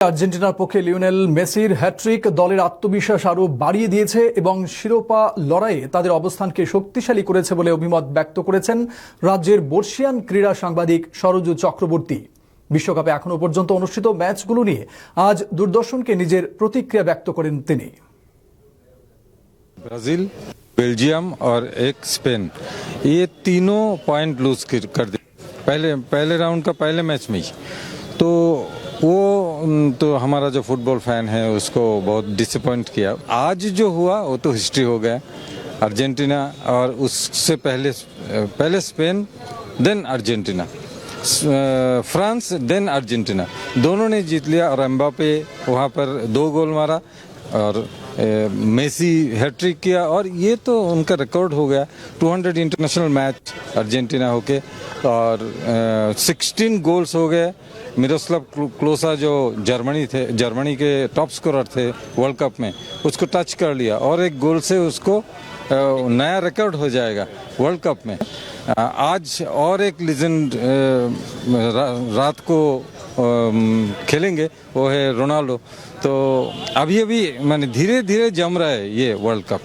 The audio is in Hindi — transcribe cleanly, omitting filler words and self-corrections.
আর্জেন্টিনার পক্ষে লিওনেল মেসির হ্যাট্রিক দলের আত্মবিশ্বাস আরও বাড়িয়ে দিয়েছে এবং শিরোপা লড়াইয়ে তাদের অবস্থানকে শক্তিশালী করেছে বলে অভিমত ব্যক্ত করেছেন রাজ্যের বর্ষিয়ান ক্রীড়া সাংবাদিক সরোজ চক্রবর্তী। বিশ্বকাপে এখনো পর্যন্ত অনুষ্ঠিত ম্যাচগুলো নিয়ে আজ দূরদর্শনকে নিজের প্রতিক্রিয়া ব্যক্ত করেন তিনি। ब्राजील, बेल्जियम और एक स्पेन, ये तीनों पॉइंट लूज कर दिए पहले राउंड का पहले मैच में ही। तो वो तो हमारा जो फुटबॉल फैन है उसको बहुत डिसअपॉइंट किया। आज जो हुआ वो तो हिस्ट्री हो गया। अर्जेंटीना और उससे पहले Spain, then Argentina, France, then Argentina, दोनों ने जीत लिया। और एम्बापे वहाँ पर 2 गोल मारा और मेसी हैट्रिक किया और ये तो उनका रिकॉर्ड हो गया। 200 इंटरनेशनल मैच अर्जेंटीना होके और 16 गोल्स हो गए। मिरोस्लाव क्लोसा जो जर्मनी के टॉप स्कोरर थे वर्ल्ड कप में, उसको टच कर लिया और एक गोल से उसको नया रिकॉर्ड हो जाएगा वर्ल्ड कप में। आज और एक लीजेंड रात को खेलेंगे, वो है रोनाल्डो। तो अभी माने धीरे धीरे जम रहा है ये वर्ल्ड कप।